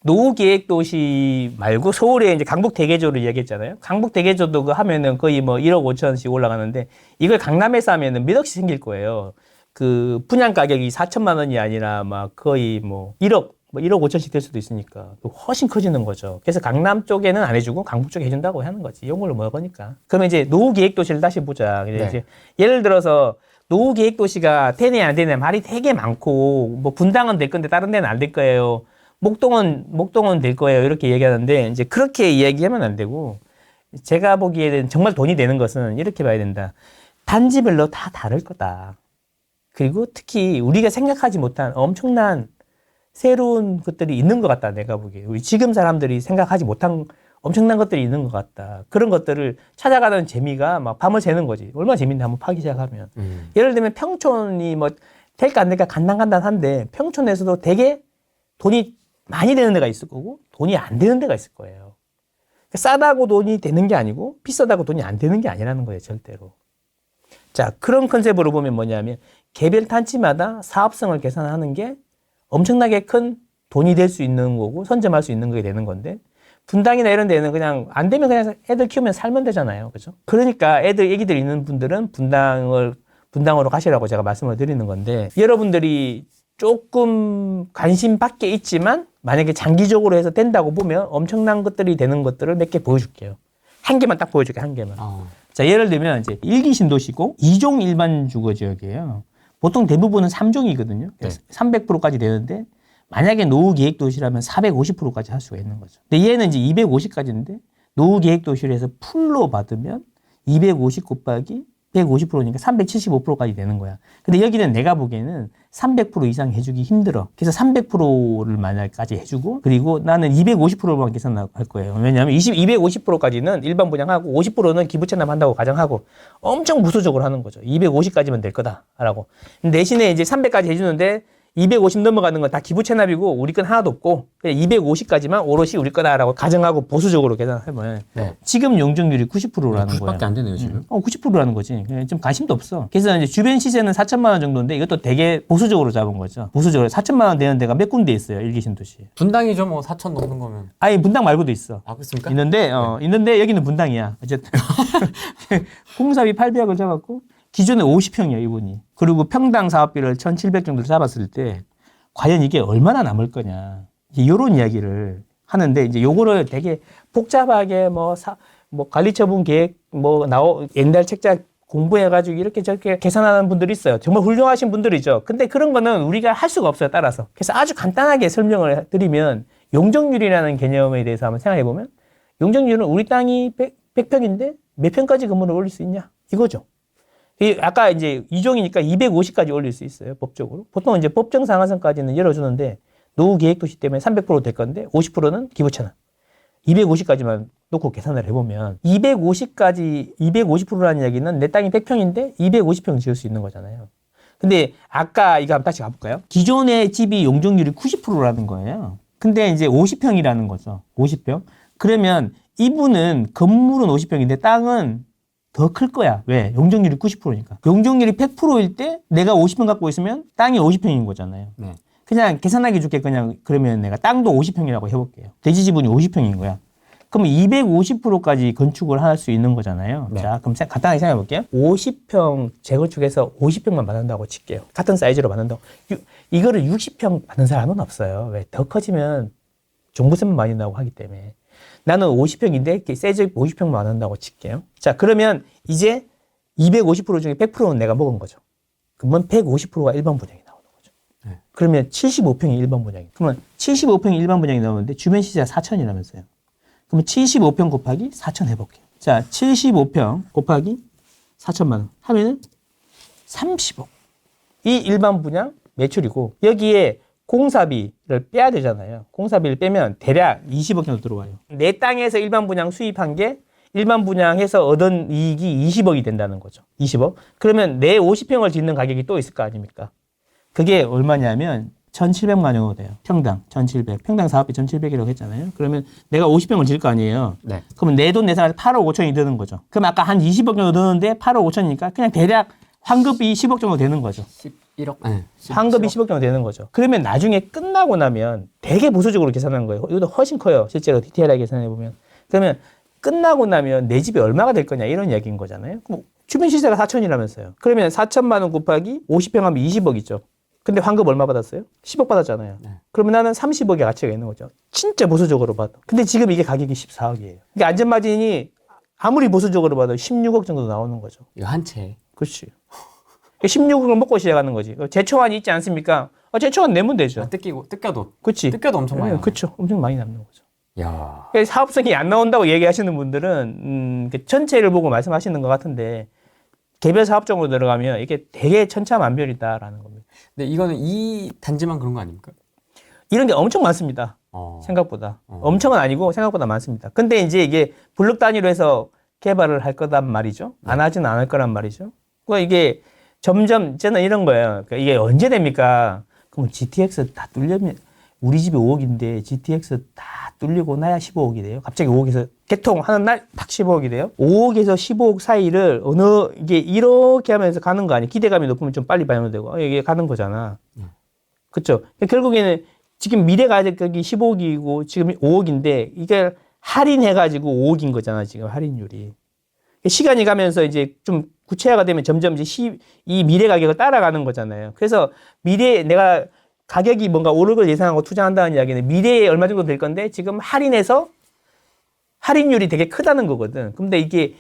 노후계획도시 말고 서울에 이제 강북대개조를 이야기했잖아요. 강북대개조도 그 하면은 거의 뭐 1억 5천씩 올라가는데 이걸 강남에서 하면은 몇 억씩 생길 거예요. 그 분양 가격이 4천만 원이 아니라 막 거의 뭐 1억 5천씩 될 수도 있으니까 훨씬 커지는 거죠. 그래서 강남 쪽에는 안 해주고 강북 쪽에 해준다고 하는 거지. 이런 걸로 먹으니까. 그러면 이제 노후계획도시를 다시 보자. 네. 이제 예를 들어서 노후계획도시가 되네 안 되네 말이 되게 많고 뭐 분당은 될 건데 다른 데는 안 될 거예요. 목동은 될 거예요. 이렇게 얘기하는데 이제 그렇게 이야기하면 안 되고 제가 보기에는 정말 돈이 되는 것은 이렇게 봐야 된다. 단지별로 다 다를 거다. 그리고 특히 우리가 생각하지 못한 엄청난 새로운 것들이 있는 것 같다. 내가 보기에. 우리 지금 사람들이 생각하지 못한 엄청난 것들이 있는 것 같다. 그런 것들을 찾아가는 재미가 막 밤을 새는 거지. 얼마나 재밌는데 한번 파기 시작하면. 예를 들면 평촌이 뭐 될까 안 될까 간단한데 평촌에서도 되게 돈이 많이 되는 데가 있을 거고 돈이 안 되는 데가 있을 거예요. 싸다고 돈이 되는 게 아니고 비싸다고 돈이 안 되는 게 아니라는 거예요. 절대로. 자, 그런 컨셉으로 보면 뭐냐면 개별 단지마다 사업성을 계산하는 게 엄청나게 큰 돈이 될 수 있는 거고 선점할 수 있는 게 되는 건데 분당이나 이런 데는 그냥 안 되면 그냥 애들 키우면 살면 되잖아요. 그죠? 그러니까 애기들 있는 분들은 분당으로 가시라고 제가 말씀을 드리는 건데 여러분들이 조금 관심 밖에 있지만 만약에 장기적으로 해서 된다고 보면 엄청난 것들이 되는 것들을 몇 개 보여줄게요. 한 개만 딱 보여줄게요. 한 개만. 자, 예를 들면 이제 1기 신도시고 2종 일반 주거 지역이에요. 보통 대부분은 3종이거든요. 네. 300%까지 되는데 만약에 노후계획도시라면 450%까지 할 수가 있는 거죠. 근데 얘는 이제 250까지인데 노후계획도시를 해서 풀로 받으면 250 곱하기 150%니까 375%까지 되는 거야. 근데 여기는 내가 보기에는 300% 이상 해주기 힘들어. 그래서 300%를 만약까지 해주고 그리고 나는 250%만 계산할 거예요. 왜냐하면 250%까지는 일반 분양하고 50%는 기부 체납한다고 가정하고 엄청 무소적으로 하는 거죠. 250까지만 될 거다라고. 대신에 이제 300까지 해주는데 250 넘어가는 건 다 기부 체납이고 우리 건 하나도 없고 그냥 250까지만 오롯이 우리 거다라고 가정하고 보수적으로 계산하면 지금 용적률이 90%라는 거야. 90밖에 안 되네요 지금. 90%라는 거지. 좀 관심도 없어. 그래서 이제 주변 시세는 4천만 원 정도인데 이것도 되게 보수적으로 잡은 거죠. 보수적으로 4천만 원 되는 데가 몇 군데 있어요. 일기 신도시. 분당이죠 뭐 4천 넘는 거면. 아니 분당 말고도 있어. 아 그렇습니까? 있는데 여기는 분당이야. 어쨌든 공사비 800억을 잡았고 기존에 50평이야 이분이. 그리고 평당 사업비를 1,700 정도 잡았을 때 과연 이게 얼마나 남을 거냐. 이런 이야기를 하는데 이제 요거를 되게 복잡하게 뭐 관리처분 계획 옛날 책자 공부해가지고 이렇게 저렇게 계산하는 분들이 있어요. 정말 훌륭하신 분들이죠. 근데 그런 거는 우리가 할 수가 없어요. 따라서. 그래서 아주 간단하게 설명을 드리면 용적률이라는 개념에 대해서 한번 생각해 보면 용적률은 우리 땅이 100평인데 몇 평까지 건물을 올릴 수 있냐 이거죠. 아까 이제 2종이니까 250까지 올릴 수 있어요. 법적으로. 보통 이제 법정 상한선까지는 열어주는데 노후계획도시 때문에 300% 될 건데 50%는 기부채납. 250까지만 놓고 계산을 해보면 250%라는 이야기는 내 땅이 100평인데 250평 지을 수 있는 거잖아요. 근데 아까 이거 한번 다시 가볼까요? 기존의 집이 용적률이 90%라는 거예요. 근데 이제 50평이라는 거죠. 50평. 그러면 이분은 건물은 50평인데 땅은 더 클 거야. 왜? 용적률이 90%니까. 용적률이 100%일 때 내가 50평 갖고 있으면 땅이 50평인 거잖아요. 네. 그냥 계산하기 좋게 그러면 내가 땅도 50평이라고 해볼게요. 대지 지분이 50평인 거야. 그러면 250%까지 건축을 할 수 있는 거잖아요. 네. 자, 그럼 간단하게 생각해 볼게요. 50평 재건축해서 50평만 받는다고 칠게요. 같은 사이즈로 받는다고. 이거를 60평 받는 사람은 없어요. 왜? 더 커지면 종부세만 많이 나오고 하기 때문에. 나는 50평인데 세집 50평만 받는다고 칠게요. 자, 그러면 이제 250% 중에 100%는 내가 먹은 거죠. 그러면 150%가 일반 분양이 나오는 거죠. 네. 그러면 75평이 일반 분양이. 그러면 75평이 일반 분양이 나오는데 주변 시세가 4천이라면서요. 그러면 75평 곱하기 4천 해볼게요. 자, 75평 곱하기 4천만 원 하면은 30억. 이 일반 분양 매출이고 여기에 공사비를 빼야 되잖아요. 공사비를 빼면 대략 20억 정도 들어와요. 내 땅에서 일반 분양 수입한 게 일반 분양해서 얻은 이익이 20억이 된다는 거죠. 20억. 그러면 내 50평을 짓는 가격이 또 있을 거 아닙니까? 그게 얼마냐면 1,700만 원 정도 돼요. 평당 1,700. 평당 사업비 1,700이라고 했잖아요. 그러면 내가 50평을 질 거 아니에요. 네. 그러면 내 돈 내산해서 8억 5천이 드는 거죠. 그럼 아까 한 20억 정도 드는데 8억 5천이니까 그냥 대략 환급이 10억 정도 되는 거죠. 1억? 네. 환급이 10억 정도 되는 거죠. 그러면 나중에 끝나고 나면 되게 보수적으로 계산하는 거예요. 이것도 훨씬 커요. 실제로 디테일하게 계산해 보면. 그러면 끝나고 나면 내 집이 얼마가 될 거냐 이런 이야기인 거잖아요. 그럼 주변 시세가 4천이라면서요. 그러면 4천만 원 곱하기 50평 하면 20억이죠. 근데 환급 얼마 받았어요? 10억 받았잖아요. 네. 그러면 나는 30억의 가치가 있는 거죠. 진짜 보수적으로 봐도. 근데 지금 이게 가격이 14억이에요. 그러니까 안전마진이 아무리 보수적으로 봐도 16억 정도 나오는 거죠. 이거 한 채. 그렇지. 16억을 먹고 시작하는 거지. 제초안이 있지 않습니까? 제초안 내면 되죠. 아, 뜯겨도. 그렇지. 뜯겨도 엄청 많이. 그렇죠. 엄청 많이 남는 거죠. 야. 그러니까 사업성이 안 나온다고 얘기하시는 분들은 전체를 보고 말씀하시는 것 같은데 개별 사업종으로 들어가면 이게 되게 천차만별이다라는 겁니다. 근데 이거는 이 단지만 그런 거 아닙니까? 이런 게 엄청 많습니다. 생각보다. 엄청은 아니고 생각보다 많습니다. 근데 이제 이게 블록 단위로 해서 개발을 할 거단 말이죠. 안 하지는 않을 거란 말이죠. 그러니까 이게 점점 저는 이런 거예요. 그러니까 이게 언제 됩니까? 그럼 GTX 다 뚫려면 우리 집이 5억인데 GTX 다 뚫리고 나야 15억이 돼요. 갑자기 5억에서 개통하는 날 딱 15억이 돼요. 5억에서 15억 사이를 이게 이렇게 하면서 가는 거 아니에요. 기대감이 높으면 좀 빨리 반영되고 이게 가는 거잖아. 그렇죠? 결국에는 지금 미래 가격이 15억이고 지금 5억인데 이게 할인해가지고 5억인 거잖아. 지금 할인율이. 시간이 가면서 이제 좀 구체화가 되면 점점 이제 이 미래 가격을 따라가는 거잖아요. 그래서 내가 가격이 뭔가 오를 걸 예상하고 투자한다는 이야기는 미래에 얼마 정도 될 건데 지금 할인해서 할인율이 되게 크다는 거거든. 근데 이게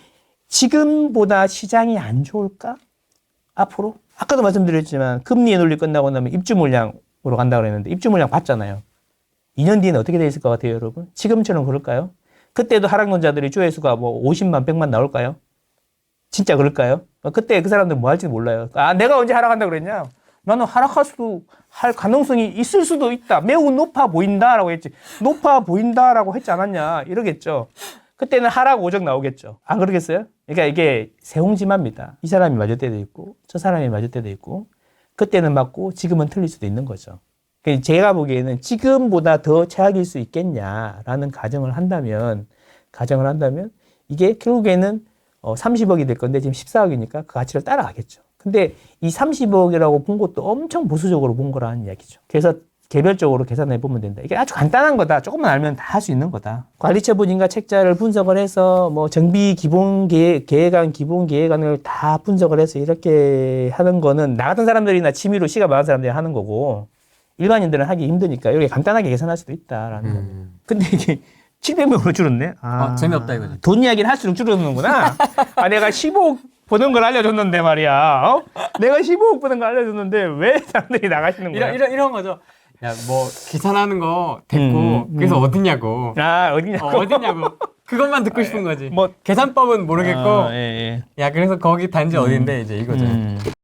지금보다 시장이 안 좋을까? 앞으로? 아까도 말씀드렸지만 금리의 논리 끝나고 나면 입주 물량으로 간다고 그랬는데 입주 물량 봤잖아요. 2년 뒤에는 어떻게 돼 있을 것 같아요, 여러분? 지금처럼 그럴까요? 그때도 하락론자들이 조회수가 뭐 50만, 100만 나올까요? 진짜 그럴까요? 그때 그 사람들 뭐 할지 몰라요. 내가 언제 하락한다고 그랬냐? 나는 할 가능성이 있을 수도 있다. 매우 높아 보인다라고 했지. 높아 보인다라고 했지 않았냐. 이러겠죠. 그때는 하락 오적 나오겠죠. 안 그러겠어요? 그러니까 이게 세홍지마입니다. 이 사람이 맞을 때도 있고 저 사람이 맞을 때도 있고 그때는 맞고 지금은 틀릴 수도 있는 거죠. 그러니까 제가 보기에는 지금보다 더 최악일 수 있겠냐라는 가정을 한다면 이게 결국에는 30억이 될 건데 지금 14억이니까 그 가치를 따라가겠죠. 근데 이 30억이라고 본 것도 엄청 보수적으로 본 거라는 이야기죠. 그래서 개별적으로 계산해 보면 된다. 이게 아주 간단한 거다. 조금만 알면 다 할 수 있는 거다. 관리처분인가 책자를 분석을 해서 뭐 정비 기본 계획안, 기본 계획안을 다 분석을 해서 이렇게 하는 거는 나 같은 사람들이나 취미로 시간 많은 사람들이 하는 거고 일반인들은 하기 힘드니까 이렇게 간단하게 계산할 수도 있다라는 겁니다. 근데 이게 700명으로 줄었네. 재미없다 이거지. 돈 이야기를 할수록 줄어드는구나. 내가 15억 버는 걸 알려줬는데 말이야. 내가 15억 버는 걸 알려줬는데 왜 사람들이 나가시는 거야? 이런 거죠. 야, 뭐 계산하는 거 됐고 그래서 어디냐고. 어디냐고. 어디냐고. 그것만 듣고 싶은 거지. 뭐 계산법은 모르겠고. 예. 야, 그래서 거기 단지 어딘데 이제 이거죠.